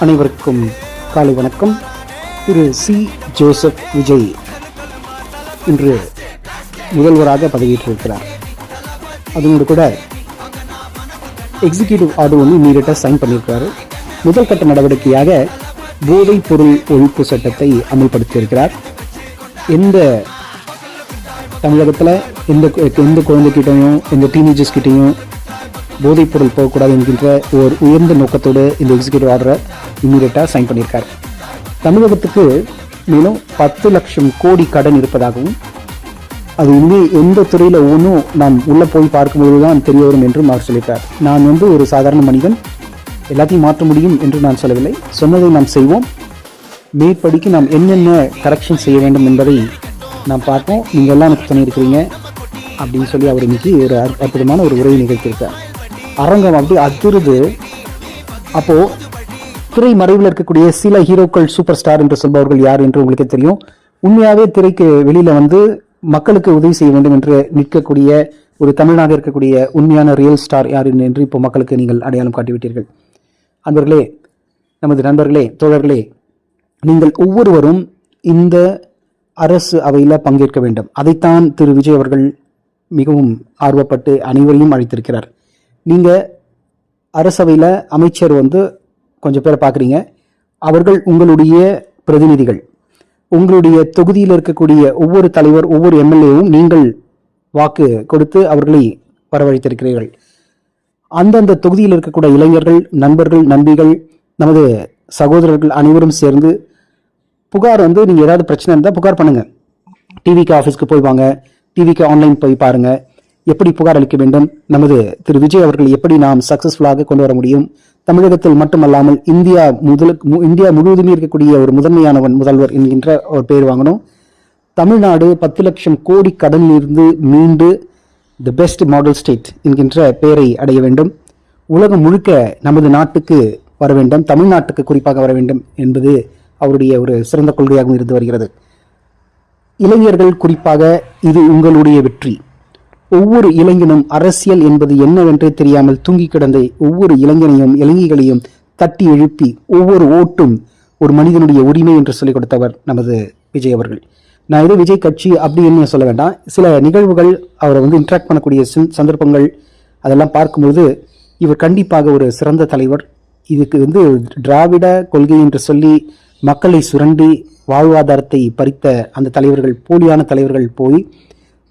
அனைவருக்கும் காலை வணக்கம். திரு சி ஜோசப் விஜய் இன்று முதல்வராக பதவியேற்றிருக்கிறார். அதனோடு கூட எக்ஸிக்யூட்டிவ் ஆர்டர் ஒன்று இமீடியட்டாக சைன் பண்ணியிருக்கிறாரு. முதல் கட்ட நடவடிக்கையாக போதைப் பொருள் ஒழிப்பு சட்டத்தை அமல்படுத்தியிருக்கிறார். எந்த தமிழகத்தில் எந்த குழந்தைகிட்டையும் எந்த டீனேஜர்ஸ் கிட்டையும் போதைப் பொருள் போகக்கூடாது என்கின்ற ஒரு உயர்ந்த நோக்கத்தோடு இந்த எக்ஸிக்யூட்டிவ் ஆர்டரை இம்மீடியட்டாக சைன் பண்ணியிருக்கார். தமிழகத்துக்கு மேலும் 10 லட்சம் கோடி கடன் இருப்பதாகவும் அது இனிமேல் எந்த துறையில் ஒவ்வொன்றும் நாம் உள்ளே போய் பார்க்கும்போது தான் தெரிய வரும் என்றும் அவர் சொல்லியிருக்கார். நான் ஒரு சாதாரண மனிதன், எல்லாத்தையும் மாற்ற முடியும் என்று நான் சொல்லவில்லை. சொன்னதை நாம் செய்வோம். மேற்படிக்கு நாம் என்னென்ன கரெக்ஷன் செய்ய வேண்டும் என்பதை நாம் பார்ப்போம். நீங்கள் எல்லாம் எனக்கு பண்ணியிருக்கிறீங்க அப்படின்னு சொல்லி அவர் இன்னைக்கு ஒரு அற்புதமான ஒரு உரையை நிகழ்த்தியிருக்கார். அரங்கம் அப்படி அதிருது. அப்போது திரை மறைவில் இருக்கக்கூடிய சில ஹீரோக்கள், சூப்பர் ஸ்டார் என்று சொல்பவர்கள் யார் என்று உங்களுக்கு தெரியும். உண்மையாகவே திரைக்கு வெளியில் மக்களுக்கு உதவி செய்ய வேண்டும் என்று நிற்கக்கூடிய ஒரு தமிழனாக இருக்கக்கூடிய உண்மையான ரியல் ஸ்டார் யார் என்று இப்போ மக்களுக்கு நீங்கள் அடையாளம் காட்டிவிட்டீர்கள். அன்பர்களே, நமது நண்பர்களே, தோழர்களே, நீங்கள் ஒவ்வொருவரும் இந்த அரசு அவையில் பங்கேற்க வேண்டும். அதைத்தான் திரு விஜய் அவர்கள் மிகவும் ஆர்வப்பட்டு அனைவரையும் அழைத்திருக்கிறார். நீங்கள் அரசவையில் அமைச்சர் கொஞ்சம் பேரை பார்க்குறீங்க. அவர்கள் உங்களுடைய பிரதிநிதிகள். உங்களுடைய தொகுதியில் இருக்கக்கூடிய ஒவ்வொரு தலைவர், ஒவ்வொரு எம்எல்ஏவும் நீங்கள் வாக்கு கொடுத்து அவர்களை வரவழைத்திருக்கிறீர்கள். அந்தந்த தொகுதியில் இருக்கக்கூடிய இளைஞர்கள், நண்பர்கள், நம்பிகள், நமது சகோதரர்கள் அனைவரும் சேர்ந்து புகார் நீங்கள் ஏதாவது பிரச்சனை இருந்தால் புகார் பண்ணுங்க. டிவிக்கு ஆஃபீஸ்க்கு போய் வாங்க, டிவிக்கு ஆன்லைன் போய் பாருங்க, எப்படி புகார் அளிக்க வேண்டும், நமது திரு விஜய் அவர்கள் எப்படி நாம் சக்சஸ்ஃபுல்லாக கொண்டு வர முடியும். தமிழகத்தில் மட்டுமல்லாமல் இந்தியா முழுவதுமே இருக்கக்கூடிய ஒரு முதன்மையானவன் முதல்வர் என்கின்ற ஒரு பெயர் வாங்கணும். தமிழ்நாடு 10 லட்சம் கோடி கடனில் இருந்து மீண்டு தி பெஸ்ட் மாடல் ஸ்டேட் என்கின்ற பெயரை அடைய வேண்டும். உலகம் முழுக்க நமது நாட்டுக்கு வர வேண்டும், தமிழ்நாட்டுக்கு குறிப்பாக வர வேண்டும் என்பது அவருடைய ஒரு சிறந்த கொள்கையாகவும் இருந்து வருகிறது. இளைஞர்கள் குறிப்பாக இது உங்களுடைய வெற்றி. ஒவ்வொரு இளைஞனும் அரசியல் என்பது என்னவென்றே தெரியாமல் தூங்கி கிடந்த ஒவ்வொரு இளைஞனையும் இளைஞர்களையும் தட்டி எழுப்பி ஒவ்வொரு ஓட்டும் ஒரு மனிதனுடைய உரிமை என்று சொல்லிக் கொடுத்தவர் நமது விஜய் அவர்கள். நான் ஏதோ விஜய் கட்சி அப்படின்னு சொல்ல வேண்டாம். சில நிகழ்வுகள் அவரை இன்ட்ராக்ட் பண்ணக்கூடிய சந்தர்ப்பங்கள் அதெல்லாம் பார்க்கும்போது இவர் கண்டிப்பாக ஒரு சிறந்த தலைவர். இதுக்கு திராவிட கொள்கை என்று சொல்லி மக்களை சுரண்டி வாழ்வாதாரத்தை பறித்த அந்த தலைவர்கள், போலியான தலைவர்கள் போய்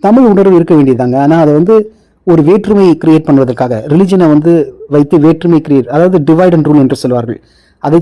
தமிழ் உணர்வு இருக்க வேண்டியதாங்க. ஆனால் அதை ஒரு வேற்றுமையை கிரியேட் பண்ணுவதற்காக ரிலிஜனை வைத்து வேற்றுமை கிரியேட், அதாவது டிவைட் அண்ட் ரூல் என்று சொல்வார்கள். அதை